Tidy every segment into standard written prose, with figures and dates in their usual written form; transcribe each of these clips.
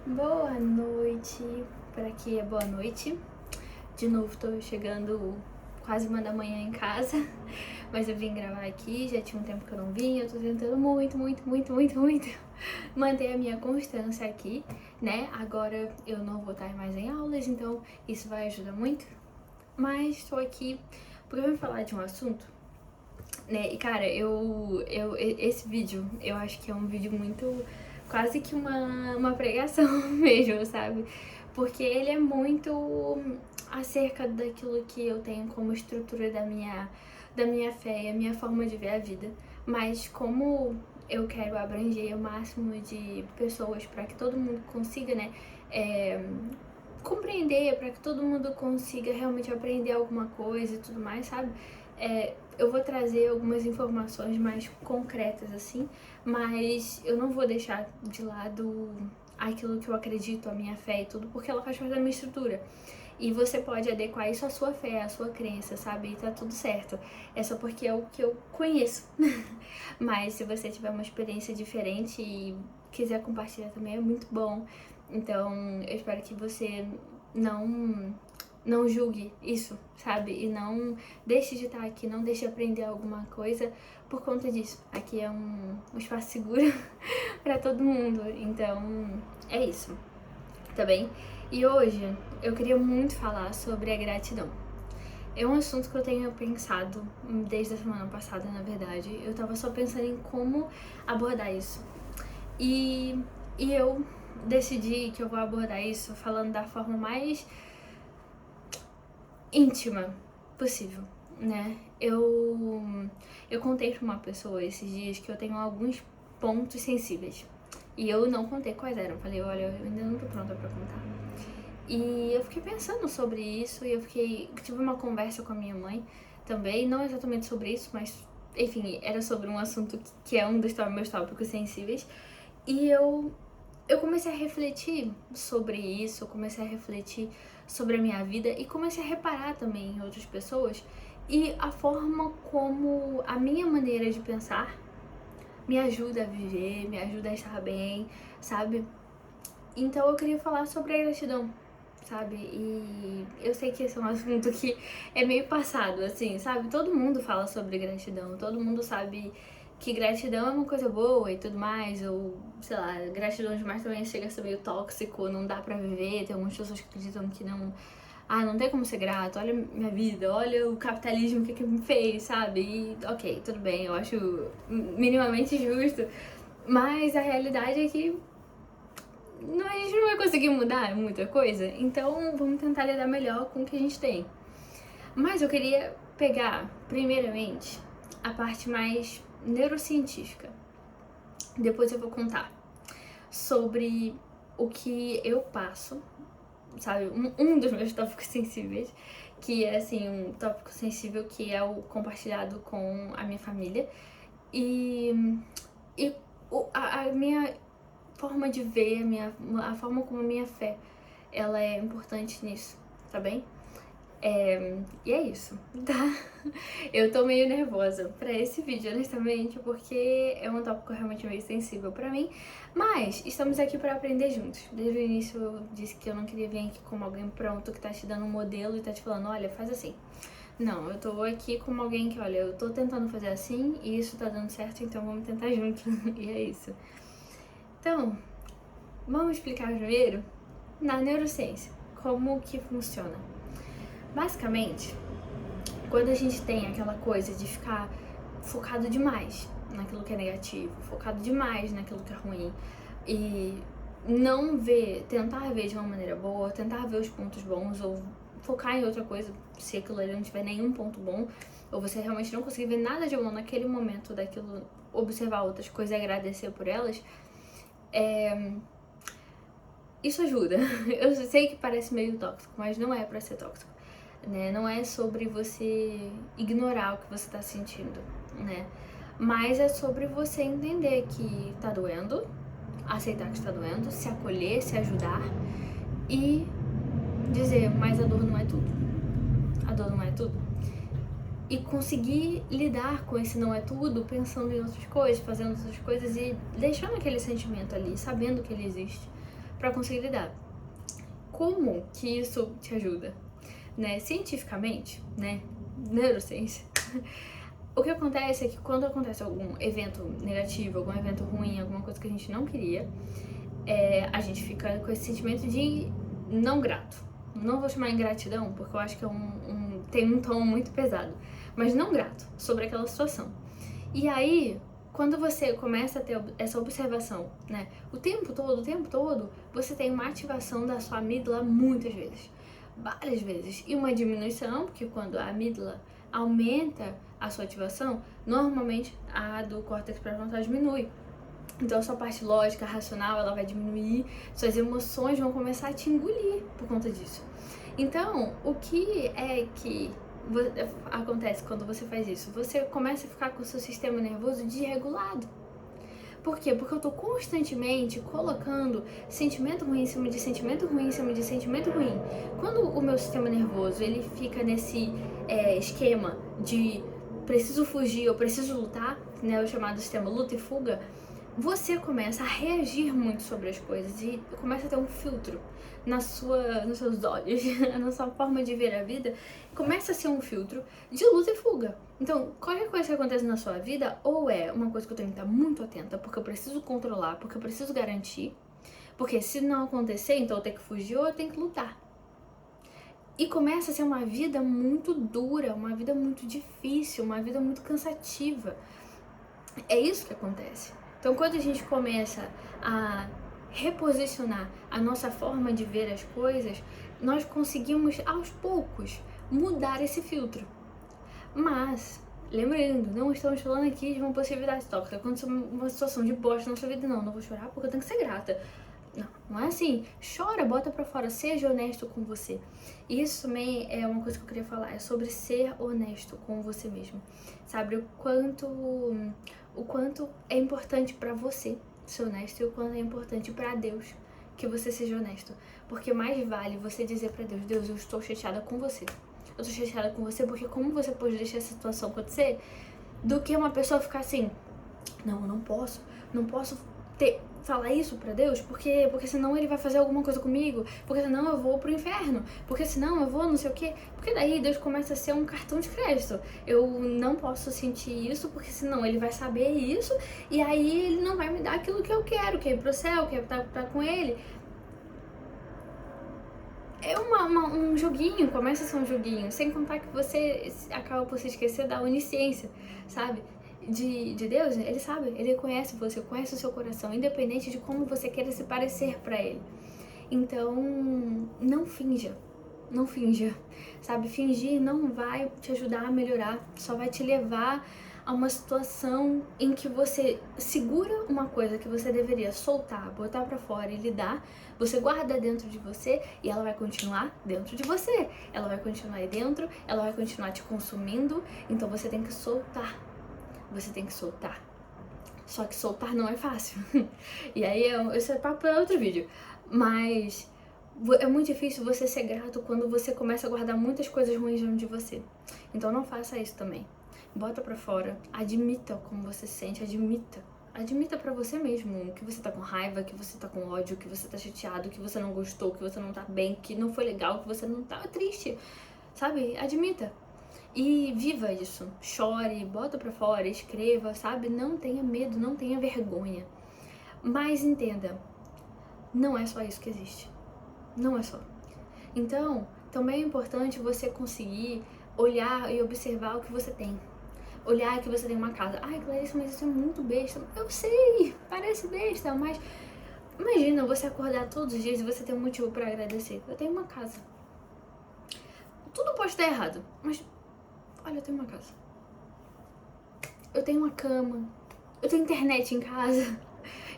Boa noite, para aqui é boa noite. De novo tô chegando quase 1 da manhã em casa, mas eu vim gravar aqui, já tinha um tempo que eu não vim, eu tô tentando muito manter a minha constância aqui, né? Agora eu não vou estar mais em aulas, então isso vai ajudar muito. Mas tô aqui porque eu vou falar de um assunto, né? E cara, esse vídeo, eu acho que é um vídeo muito, quase que uma pregação mesmo, sabe? Porque ele é muito acerca daquilo que eu tenho como estrutura da minha fé e a minha forma de ver a vida. Mas como eu quero abranger o máximo de pessoas para que todo mundo consiga, né, compreender, para que todo mundo consiga realmente aprender alguma coisa e tudo mais, sabe? Eu vou trazer algumas informações mais concretas, assim, mas eu não vou deixar de lado aquilo que eu acredito, a minha fé e tudo, porque ela faz parte da minha estrutura. E você pode adequar isso à sua fé, à sua crença, sabe? E tá tudo certo. É só porque é o que eu conheço. Mas se você tiver uma experiência diferente e quiser compartilhar também, é muito bom. Então, eu espero que você não julgue isso, sabe? E não deixe de estar aqui, não deixe de aprender alguma coisa por conta disso. Aqui é um espaço seguro pra todo mundo. Então, é isso, tá bem? E hoje eu queria muito falar sobre a gratidão. É um assunto que eu tenho pensado desde a semana passada, na verdade. Eu tava só pensando em como abordar isso. E eu decidi que eu vou abordar isso falando da forma mais íntima possível, né? Eu contei pra uma pessoa esses dias que eu tenho alguns pontos sensíveis. E eu não contei quais eram. Falei, olha, eu ainda não tô pronta pra contar. E eu fiquei pensando sobre isso e tive uma conversa com a minha mãe também, não exatamente sobre isso, mas enfim, era sobre um assunto que é um dos meus tópicos sensíveis. E eu comecei a refletir sobre isso, eu comecei a refletir sobre a minha vida e comecei a reparar também em outras pessoas e a forma como a minha maneira de pensar me ajuda a viver, me ajuda a estar bem, sabe? Então eu queria falar sobre a gratidão, sabe? E eu sei que esse é um assunto que é meio passado, assim, sabe? Todo mundo fala sobre gratidão, todo mundo sabe que gratidão é uma coisa boa e tudo mais, ou, sei lá, gratidão demais também chega a ser meio tóxico, não dá pra viver, tem algumas pessoas que acreditam que não tem como ser grato, olha minha vida, olha o capitalismo, o que me fez, sabe? E, ok, tudo bem, eu acho minimamente justo, mas a realidade é que a gente não vai conseguir mudar muita coisa, então vamos tentar lidar melhor com o que a gente tem. Mas eu queria pegar, primeiramente, a parte mais neurocientífica. Depois eu vou contar sobre o que eu passo, sabe? Um dos meus tópicos sensíveis, que é, assim, um tópico sensível que é o compartilhado com a minha família. E a minha forma de ver, a forma como a minha fé, ela é importante nisso, tá bem? E é isso, tá? Eu tô meio nervosa pra esse vídeo, honestamente, porque é um tópico realmente meio sensível pra mim, mas estamos aqui pra aprender juntos. Desde o início eu disse que eu não queria vir aqui como alguém pronto que tá te dando um modelo e tá te falando, olha, faz assim. Não, eu tô aqui como alguém que, olha, eu tô tentando fazer assim e isso tá dando certo, então vamos tentar junto. E é isso. Então, vamos explicar primeiro, na neurociência, como que funciona. Basicamente, quando a gente tem aquela coisa de ficar focado demais naquilo que é negativo, focado demais naquilo que é ruim, e não tentar ver de uma maneira boa, tentar ver os pontos bons, ou focar em outra coisa, se aquilo ali não tiver nenhum ponto bom, ou você realmente não conseguir ver nada de bom naquele momento daquilo, observar outras coisas e agradecer por elas, isso ajuda. Eu sei que parece meio tóxico, mas não é pra ser tóxico, né? Não é sobre você ignorar o que você tá sentindo, né? Mas é sobre você entender que tá doendo, aceitar que está doendo, se acolher, se ajudar e dizer, mas a dor não é tudo. A dor não é tudo. E conseguir lidar com esse não é tudo, pensando em outras coisas, fazendo outras coisas e deixando aquele sentimento ali, sabendo que ele existe. para conseguir lidar. Como que isso te ajuda? Né? Cientificamente, né? Neurociência. O que acontece é que quando acontece algum evento negativo, algum evento ruim, alguma coisa que a gente não queria, a gente fica com esse sentimento de não grato. Não vou chamar ingratidão, porque eu acho que tem um tom muito pesado, mas não grato sobre aquela situação. E aí, quando você começa a ter essa observação, né, o tempo todo, você tem uma ativação da sua amígdala muitas vezes, várias vezes, e uma diminuição, porque quando a amígdala aumenta a sua ativação, normalmente a do córtex pré-frontal diminui. Então a sua parte lógica, racional, ela vai diminuir, suas emoções vão começar a te engolir por conta disso. Então, o que é que acontece quando você faz isso? Você começa a ficar com o seu sistema nervoso desregulado. Por quê? Porque eu tô constantemente colocando sentimento ruim em cima de sentimento ruim em cima de sentimento ruim. Quando o meu sistema nervoso ele fica nesse esquema de preciso fugir ou preciso lutar, né, o chamado sistema luta e fuga, você começa a reagir muito sobre as coisas e começa a ter um filtro nos seus olhos, na sua forma de ver a vida, começa a ser um filtro de luta e fuga. Então, qualquer coisa que acontece na sua vida, ou é uma coisa que eu tenho que estar muito atenta, porque eu preciso controlar, porque eu preciso garantir, porque se não acontecer, então eu tenho que fugir ou eu tenho que lutar. E começa a ser uma vida muito dura, uma vida muito difícil, uma vida muito cansativa. É isso que acontece. Então, quando a gente começa a reposicionar a nossa forma de ver as coisas, nós conseguimos, aos poucos, mudar esse filtro. Mas, lembrando, não estamos falando aqui de uma possibilidade tóxica. Quando uma situação de bosta na sua vida, não vou chorar porque eu tenho que ser grata. Não é assim. Chora, bota pra fora, seja honesto com você. E isso também é uma coisa que eu queria falar, é sobre ser honesto com você mesmo. Sabe, o quanto é importante pra você ser honesto e o quanto é importante pra Deus que você seja honesto. Porque mais vale você dizer pra Deus, Deus, eu estou chateada com você. Eu tô chateada com você porque como você pode deixar essa situação acontecer, do que uma pessoa ficar assim, não, eu não posso falar isso pra Deus, porque senão ele vai fazer alguma coisa comigo, porque senão eu vou pro inferno, porque senão eu vou não sei o quê, porque daí Deus começa a ser um cartão de crédito. Eu não posso sentir isso, porque senão ele vai saber isso, e aí ele não vai me dar aquilo que eu quero, que é ir pro céu, que é estar com ele. É um joguinho, começa a ser um joguinho, sem contar que você acaba por se esquecer da onisciência, sabe? De Deus, ele sabe, ele conhece você, conhece o seu coração, independente de como você queira se parecer pra ele. Então, não finja, sabe? Fingir não vai te ajudar a melhorar, só vai te levar a uma situação em que você segura uma coisa que você deveria soltar, botar pra fora e lidar, você guarda dentro de você e ela vai continuar dentro de você. Ela vai continuar aí dentro, ela vai continuar te consumindo, então você tem que soltar. Você tem que soltar. Só que soltar não é fácil. E aí, esse é papo para outro vídeo. Mas é muito difícil você ser grato quando você começa a guardar muitas coisas ruins dentro de você. Então não faça isso também. Bota pra fora, admita como você se sente, admita pra você mesmo que você tá com raiva, que você tá com ódio, que você tá chateado, que você não gostou, que você não tá bem, que não foi legal, que você não tá triste, sabe? Admita. E viva isso, chore, bota pra fora, escreva, sabe? Não tenha medo, não tenha vergonha. Mas entenda, não é só isso que existe. Não é só. Então, também é importante você conseguir olhar e observar o que você tem. Olhar que você tem uma casa. Ai, Clarice, mas isso é muito besta. Eu sei, parece besta, mas imagina você acordar todos os dias e você ter um motivo pra agradecer. Eu tenho uma casa. Tudo pode estar errado, mas olha, eu tenho uma casa. Eu tenho uma cama. Eu tenho internet em casa.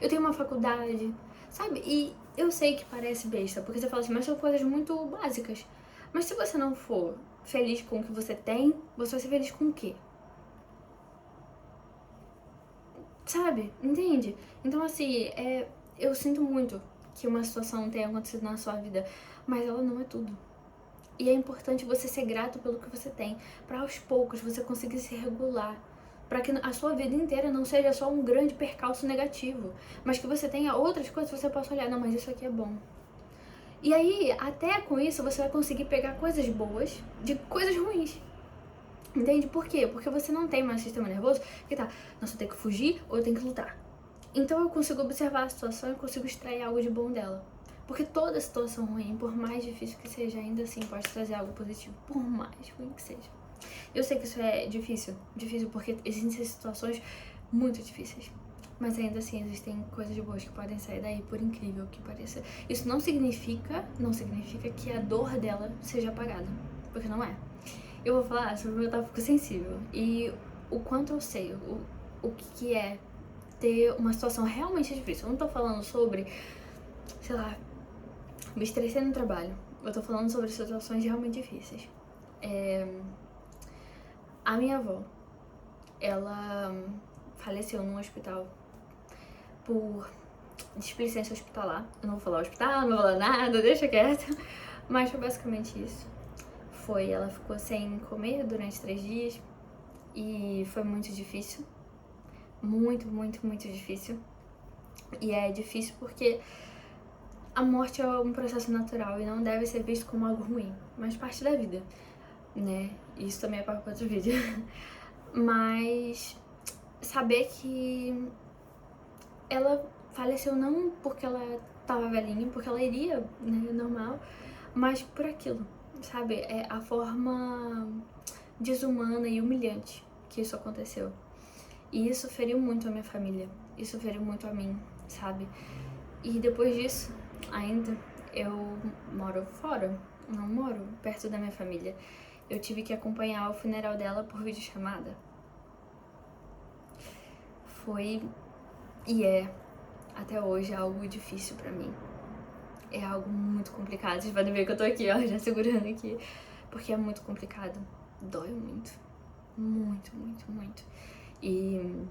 Eu tenho uma faculdade, sabe? E eu sei que parece besta, porque você fala assim, mas são coisas muito básicas. Mas se você não for feliz com o que você tem, você vai ser feliz com o quê? Sabe? Entende? Então, assim, eu sinto muito que uma situação tenha acontecido na sua vida, mas ela não é tudo. E é importante você ser grato pelo que você tem, para aos poucos você conseguir se regular, para que a sua vida inteira não seja só um grande percalço negativo, mas que você tenha outras coisas que você possa olhar, não, mas isso aqui é bom. E aí, até com isso, você vai conseguir pegar coisas boas de coisas ruins. Entende? Por quê? Porque você não tem mais sistema nervoso que tá, nossa, eu tenho que fugir ou eu tenho que lutar. Então eu consigo observar a situação e consigo extrair algo de bom dela. Porque toda situação ruim, por mais difícil que seja, ainda assim pode trazer algo positivo. Por mais ruim que seja. Eu sei que isso é difícil. Difícil porque existem situações muito difíceis. Mas ainda assim existem coisas boas que podem sair daí, por incrível que pareça. Isso não significa que a dor dela seja apagada. Porque não é. Eu vou falar sobre o meu tópico sensível. E o quanto eu sei, o que é ter uma situação realmente difícil. Eu não tô falando sobre, sei lá, me estressei no trabalho. Eu tô falando sobre situações realmente difíceis. A minha avó, ela faleceu num hospital por displicência hospitalar. Eu não vou falar hospital, não vou falar nada, deixa quieto. Mas foi basicamente isso. Ela ficou sem comer durante 3 dias e foi muito difícil. Muito, muito, muito difícil. E é difícil porque a morte é um processo natural e não deve ser visto como algo ruim, mas parte da vida, né? Isso também é para outro vídeo. Mas saber que ela faleceu não porque ela tava velhinha, porque ela iria, né, normal, mas por aquilo, sabe? É a forma desumana e humilhante que isso aconteceu. E isso feriu muito a minha família, isso feriu muito a mim, sabe? E depois disso, ainda, eu moro fora, não moro perto da minha família. Eu tive que acompanhar o funeral dela por videochamada. Foi e é, até hoje, algo difícil pra mim. É algo muito complicado. Vocês podem ver que eu tô aqui, ó, já segurando aqui. Porque é muito complicado. Dói muito. Muito, muito, muito. E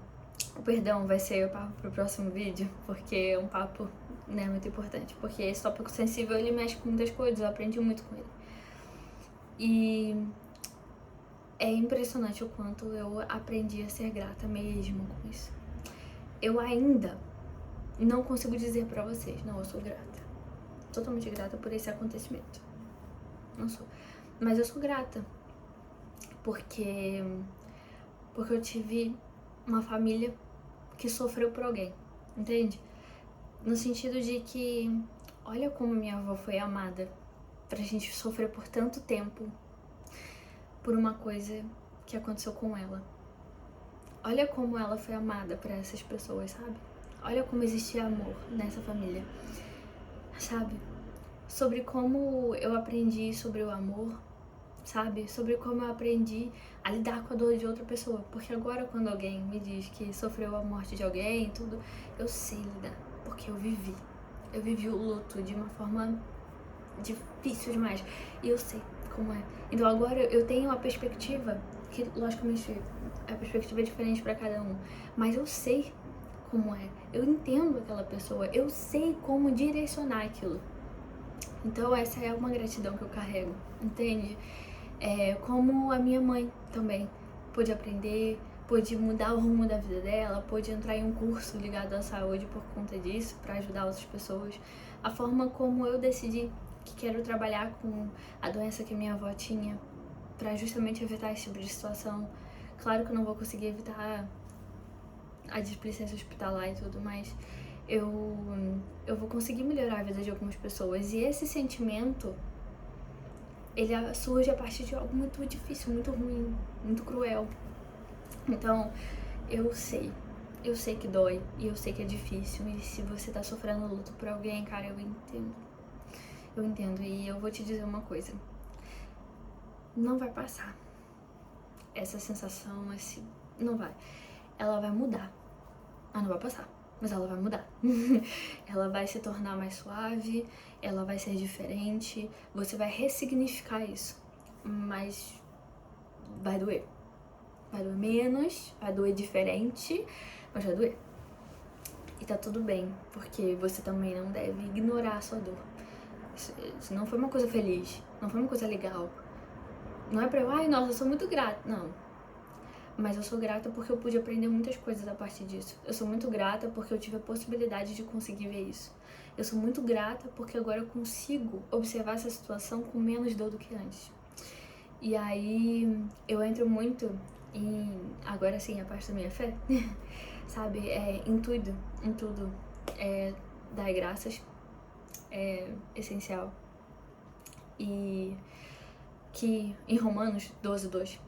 o perdão vai ser o papo pro próximo vídeo, porque é um papo, né, muito importante. Porque esse tópico sensível, ele mexe com muitas coisas, eu aprendi muito com ele. E é impressionante o quanto eu aprendi a ser grata mesmo com isso. Eu ainda não consigo dizer pra vocês, não, eu sou grata. Totalmente grata por esse acontecimento. Não sou. Mas eu sou grata. Porque eu tive uma família que sofreu por alguém, entende? No sentido de que, olha como minha avó foi amada pra gente sofrer por tanto tempo por uma coisa que aconteceu com ela. Olha como ela foi amada pra essas pessoas, sabe? Olha como existia amor nessa família, sabe? Sobre como eu aprendi sobre o amor, sabe? Sobre como eu aprendi a lidar com a dor de outra pessoa. Porque agora quando alguém me diz que sofreu a morte de alguém e tudo, eu sei lidar, porque eu vivi. Eu vivi o luto de uma forma difícil demais. E eu sei como é. Então agora eu tenho a perspectiva, que logicamente a perspectiva é diferente pra cada um, mas eu sei como é. Eu entendo aquela pessoa, eu sei como direcionar aquilo. Então essa é uma gratidão que eu carrego, entende? Como a minha mãe também pôde aprender, pôde mudar o rumo da vida dela, pôde entrar em um curso ligado à saúde por conta disso, para ajudar outras pessoas. A forma como eu decidi que quero trabalhar com a doença que minha avó tinha, para justamente evitar esse tipo de situação. Claro que eu não vou conseguir evitar a displicência hospitalar e tudo, mas eu vou conseguir melhorar a vida de algumas pessoas. E esse sentimento, ele surge a partir de algo muito difícil, muito ruim, muito cruel. Então, eu sei que dói e eu sei que é difícil. E se você tá sofrendo luto por alguém, cara, eu entendo. Eu entendo. E eu vou te dizer uma coisa: não vai passar. Essa sensação, não vai. Ela vai mudar. Não vai passar, mas ela vai mudar. Ela vai se tornar mais suave, ela vai ser diferente, você vai ressignificar isso, mas vai doer. Vai doer menos, vai doer diferente, mas vai doer. E tá tudo bem, porque você também não deve ignorar a sua dor. Isso não foi uma coisa feliz, não foi uma coisa legal. Não é pra eu, ai, nossa, eu sou muito grata. Não. Mas eu sou grata porque eu pude aprender muitas coisas a partir disso. Eu sou muito grata porque eu tive a possibilidade de conseguir ver isso. Eu sou muito grata porque agora eu consigo observar essa situação com menos dor do que antes. E aí eu entro muito em, agora sim, a parte da minha fé, sabe? Em tudo. Dar graças é essencial. E que em Romanos 12:2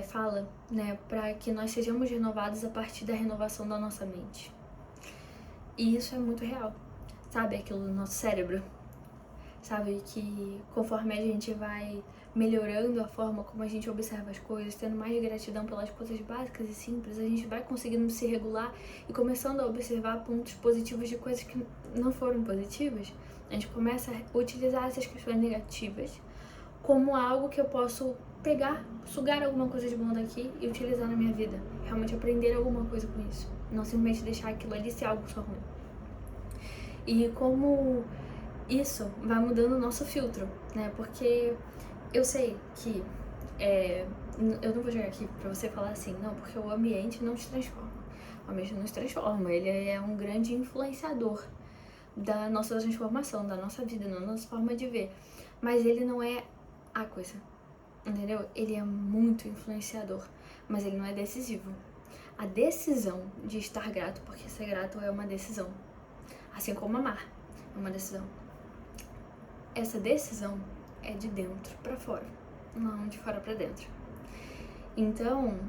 fala, né, para que nós sejamos renovados a partir da renovação da nossa mente. E isso é muito real, sabe? Aquilo do nosso cérebro, sabe? Que conforme a gente vai melhorando a forma como a gente observa as coisas, tendo mais gratidão pelas coisas básicas e simples, a gente vai conseguindo se regular e começando a observar pontos positivos de coisas que não foram positivas. A gente começa a utilizar essas questões negativas como algo que eu posso pegar, sugar alguma coisa de bom daqui e utilizar na minha vida. Realmente aprender alguma coisa com isso. Não simplesmente deixar aquilo ali ser algo só ruim. E como isso vai mudando o nosso filtro, né? Porque eu sei que eu não vou chegar aqui pra você falar assim, não, porque o ambiente não te transforma. O ambiente não te transforma, ele é um grande influenciador da nossa transformação, da nossa vida, da nossa forma de ver. Mas ele não é a coisa, entendeu? Ele é muito influenciador, mas ele não é decisivo. A decisão de estar grato, porque ser grato é uma decisão, assim como amar é uma decisão. Essa decisão é de dentro pra fora, não de fora pra dentro. Então,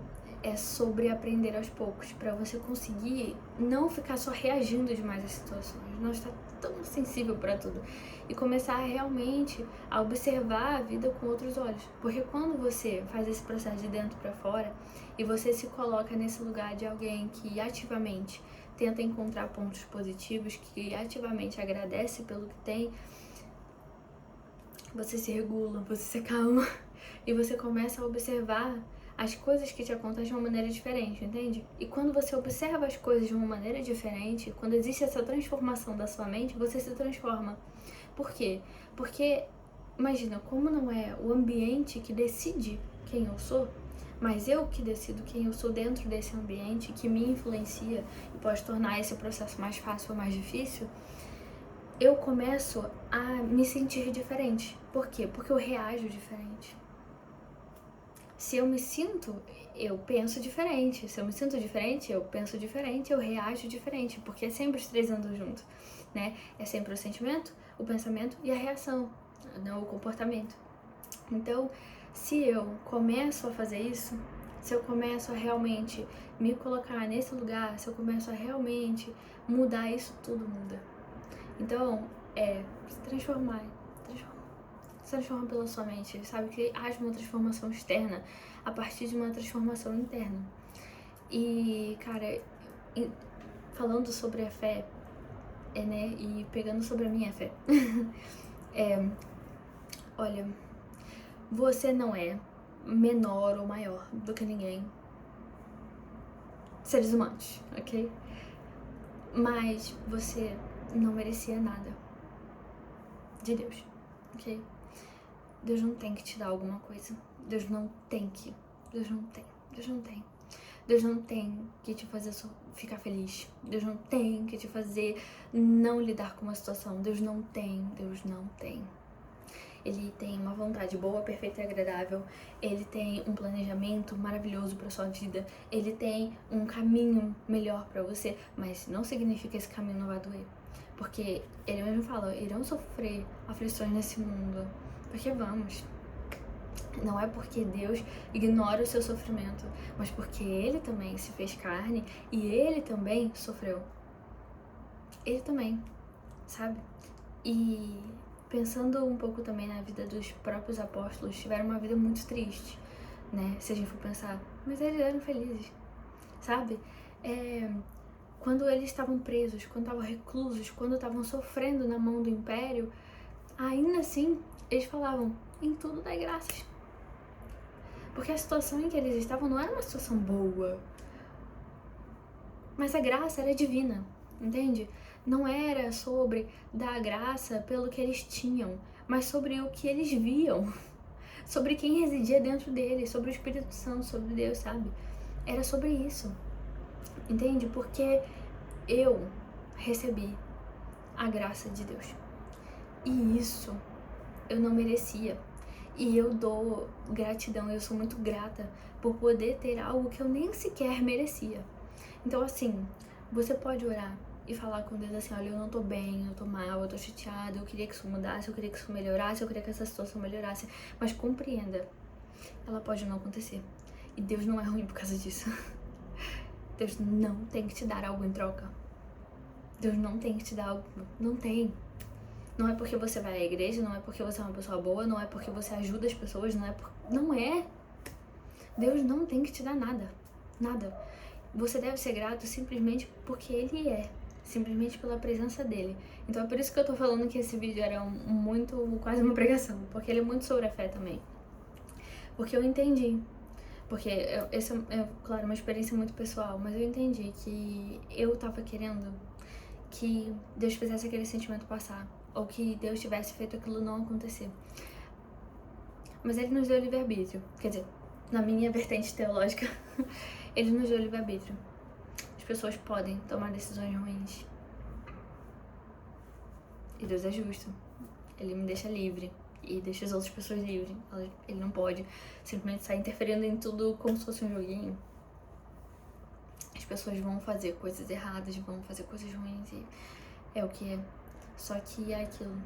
é sobre aprender aos poucos, pra você conseguir não ficar só reagindo demais às situações, não estar tão sensível pra tudo e começar realmente a observar a vida com outros olhos. Porque quando você faz esse processo de dentro pra fora e você se coloca nesse lugar de alguém que ativamente tenta encontrar pontos positivos, que ativamente agradece pelo que tem, você se regula, você se acalma e você começa a observar as coisas que te acontecem de uma maneira diferente, entende? E quando você observa as coisas de uma maneira diferente, quando existe essa transformação da sua mente, você se transforma. Por quê? Porque, imagina, como não é o ambiente que decide quem eu sou, mas eu que decido quem eu sou dentro desse ambiente, que me influencia e pode tornar esse processo mais fácil ou mais difícil, eu começo a me sentir diferente. Por quê? Porque eu reajo diferente. Se eu me sinto, eu penso diferente. Se eu me sinto diferente, eu penso diferente, eu reajo diferente. Porque é sempre os três andam juntos, né? É sempre o sentimento, o pensamento e a reação, não o comportamento. Então, se eu começo a fazer isso, se eu começo a realmente me colocar nesse lugar, se eu começo a realmente mudar, isso tudo muda. Então, se transformar. Se transforma pela sua mente, sabe? Que haja uma transformação externa a partir de uma transformação interna. E, cara, falando sobre a fé, né? E pegando sobre a minha fé, olha, você não é menor ou maior do que ninguém. Seres humanos, ok? Mas você não merecia nada de Deus, ok? Deus não tem que te dar alguma coisa. Deus não tem que. Deus não tem. Deus não tem. Deus não tem que te fazer ficar feliz. Deus não tem que te fazer não lidar com uma situação. Deus não tem. Deus não tem. Ele tem uma vontade boa, perfeita e agradável. Ele tem um planejamento maravilhoso para sua vida. Ele tem um caminho melhor para você. Mas não significa que esse caminho não vai doer. Porque ele mesmo fala, irão sofrer aflições nesse mundo. Porque vamos, não é porque Deus ignora o seu sofrimento, mas porque Ele também se fez carne e Ele também sofreu. Ele também, sabe? E pensando um pouco também na vida dos próprios apóstolos, tiveram uma vida muito triste, né? Se a gente for pensar, mas eles eram felizes, sabe? Quando eles estavam presos, quando estavam reclusos, quando estavam sofrendo na mão do império, ainda assim, eles falavam, em tudo dai graças. Porque a situação em que eles estavam não era uma situação boa. Mas a graça era divina, entende? Não era sobre dar graça pelo que eles tinham, mas sobre o que eles viam. sobre quem residia dentro dele, sobre o Espírito Santo, sobre Deus, sabe? Era sobre isso, entende? Porque eu recebi a graça de Deus. E isso eu não merecia. E eu dou gratidão, eu sou muito grata por poder ter algo que eu nem sequer merecia. Então, assim, você pode orar e falar com Deus assim, olha, eu não tô bem, eu tô mal, eu tô chateada, eu queria que isso mudasse, eu queria que isso melhorasse, eu queria que essa situação melhorasse. Mas compreenda, ela pode não acontecer. E Deus não é ruim por causa disso. Deus não tem que te dar algo em troca. Deus não tem que te dar algo, não tem. Não é porque você vai à igreja, não é porque você é uma pessoa boa, não é porque você ajuda as pessoas, não é. Deus não tem que te dar nada, nada. Você deve ser grato simplesmente porque Ele é, simplesmente pela presença dEle. Então é por isso que eu tô falando que esse vídeo era quase uma pregação, porque ele é muito sobre a fé também. Porque eu entendi, porque essa é, claro, uma experiência muito pessoal, mas eu entendi que eu tava querendo que Deus fizesse aquele sentimento passar, ou que Deus tivesse feito aquilo não acontecer. Mas Ele nos deu livre-arbítrio, quer dizer, na minha vertente teológica, Ele nos deu livre-arbítrio. As pessoas podem tomar decisões ruins. E Deus é justo. Ele me deixa livre e deixa as outras pessoas livres. Ele não pode simplesmente sair interferindo em tudo como se fosse um joguinho. As pessoas vão fazer coisas erradas, vão fazer coisas ruins e é o que é. Só que é aquilo.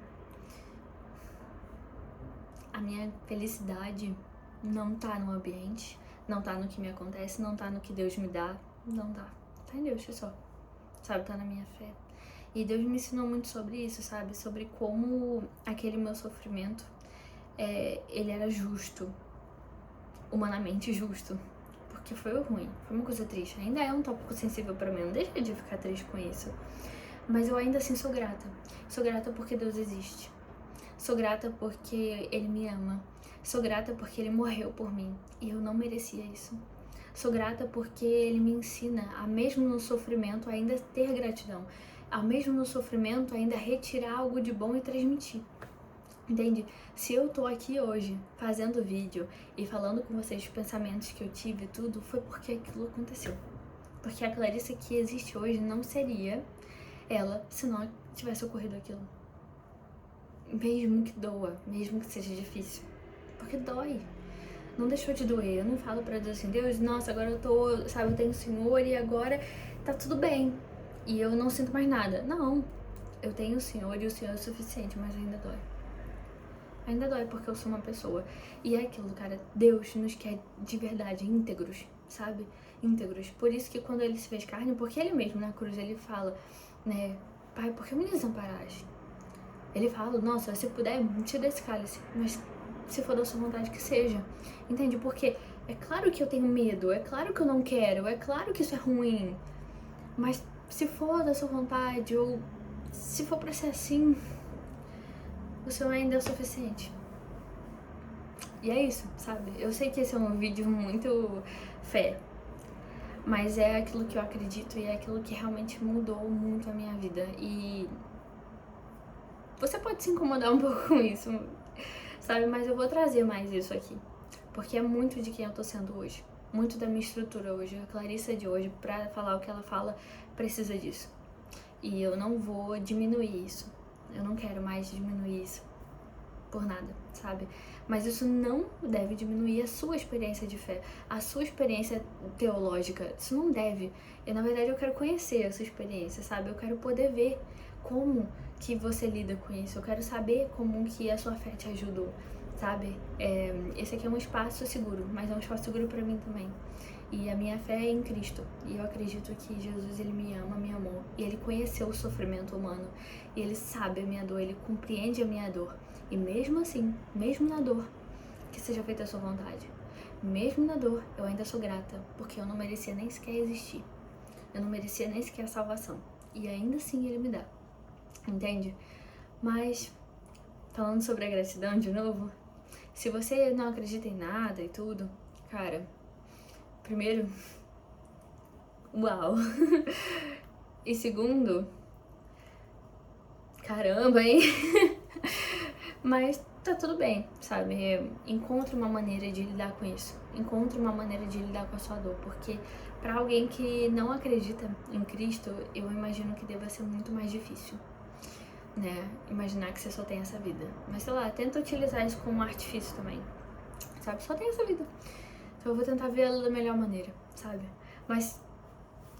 A minha felicidade não tá no ambiente, não tá no que me acontece, não tá no que Deus me dá, não tá. Tá em Deus, é só. Sabe, tá na minha fé. E Deus me ensinou muito sobre isso, sabe? Sobre como aquele meu sofrimento, ele era justo. Humanamente justo. Porque foi ruim, foi uma coisa triste. Ainda é um tópico sensível pra mim, não deixa de ficar triste com isso. Mas eu ainda assim sou grata. Sou grata porque Deus existe. Sou grata porque Ele me ama. Sou grata porque Ele morreu por mim e eu não merecia isso. Sou grata porque Ele me ensina a mesmo no sofrimento ainda ter gratidão. A mesmo no sofrimento ainda retirar algo de bom e transmitir. Entende? Se eu tô aqui hoje fazendo vídeo e falando com vocês os pensamentos que eu tive e tudo, foi porque aquilo aconteceu. Porque a Clarissa que existe hoje não seria ela se não tivesse ocorrido aquilo. Mesmo que doa, mesmo que seja difícil. Porque dói. Não deixou de doer. Eu não falo pra Deus assim, Deus, nossa, agora eu tô, sabe, eu tenho o Senhor e agora tá tudo bem. E eu não sinto mais nada. Não. Eu tenho o Senhor e o Senhor é o suficiente, mas ainda dói. Ainda dói porque eu sou uma pessoa. E é aquilo, cara, Deus nos quer de verdade íntegros, sabe? Íntegros. Por isso que quando Ele se fez carne, porque Ele mesmo na cruz, Ele fala, né, Pai, por que me desamparaste? Ele fala, nossa, se puder, me tira desse cálice, mas se for da sua vontade que seja. Entende? Porque é claro que eu tenho medo, é claro que eu não quero, é claro que isso é ruim. Mas se for da sua vontade, ou se for pra ser assim, o Senhor ainda é o suficiente. E é isso, sabe? Eu sei que esse é um vídeo muito fé, mas é aquilo que eu acredito e é aquilo que realmente mudou muito a minha vida. E você pode se incomodar um pouco com isso, sabe? Mas eu vou trazer mais isso aqui, porque é muito de quem eu tô sendo hoje, muito da minha estrutura hoje. A Clarissa de hoje, pra falar o que ela fala, precisa disso. E eu não vou diminuir isso. Eu não quero mais diminuir isso por nada, sabe? Mas isso não deve diminuir a sua experiência de fé, a sua experiência teológica. Isso não deve. E na verdade eu quero conhecer a sua experiência, sabe? Eu quero poder ver como que você lida com isso. Eu quero saber como que a sua fé te ajudou, sabe? Esse aqui é um espaço seguro, mas é um espaço seguro pra mim também. E a minha fé é em Cristo. E eu acredito que Jesus, Ele me ama, me amou. E Ele conheceu o sofrimento humano. E Ele sabe a minha dor, Ele compreende a minha dor. E mesmo assim, mesmo na dor, que seja feita a sua vontade. Mesmo na dor, eu ainda sou grata. Porque eu não merecia nem sequer existir. Eu não merecia nem sequer a salvação. E ainda assim Ele me dá. Entende? Mas, falando sobre a gratidão de novo, se você não acredita em nada e tudo, cara, primeiro, uau! E segundo, caramba, hein? Mas tá tudo bem, sabe? Encontre uma maneira de lidar com isso. Encontre uma maneira de lidar com a sua dor, porque pra alguém que não acredita em Cristo, eu imagino que deva ser muito mais difícil, né? Imaginar que você só tem essa vida. Mas sei lá, tenta utilizar isso como um artifício também, sabe? Só tem essa vida. Então eu vou tentar vê-la da melhor maneira, sabe? Mas,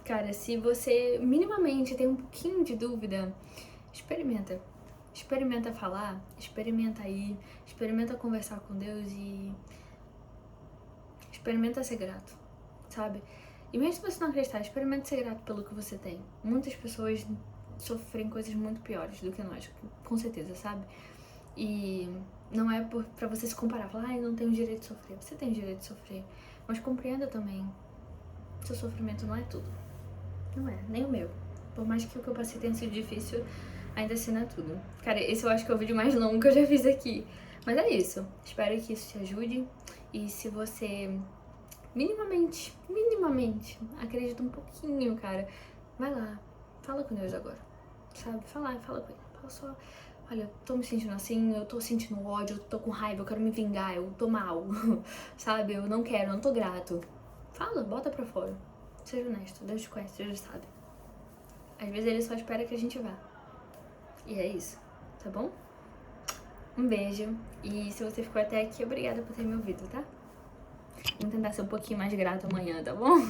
cara, se você minimamente tem um pouquinho de dúvida, experimenta. Experimenta falar, experimenta ir, experimenta conversar com Deus e experimenta ser grato, sabe? E mesmo se você não acreditar, experimenta ser grato pelo que você tem. Muitas pessoas sofrem coisas muito piores do que nós, com certeza, sabe? E não é pra você se comparar, falar, ai, eu não tenho direito de sofrer. Você tem direito de sofrer, mas compreenda também, seu sofrimento não é tudo. Não é, nem o meu. Por mais que o que eu passei tenha sido difícil, ainda assim não é tudo. Cara, esse eu acho que é o vídeo mais longo que eu já fiz aqui. Mas é isso. Espero que isso te ajude. E se você minimamente acredita um pouquinho, cara, vai lá. Fala com Deus agora. Sabe? Fala com ele. Fala só, olha, eu tô me sentindo assim, eu tô sentindo ódio, eu tô com raiva, eu quero me vingar, eu tô mal. Sabe? Eu não quero, eu não tô grato. Fala, bota pra fora. Seja honesto, Deus te conhece, Deus sabe. Às vezes ele só espera que a gente vá. E é isso, tá bom? Um beijo. E se você ficou até aqui, obrigada por ter me ouvido, tá? Vamos tentar ser um pouquinho mais grato amanhã, tá bom?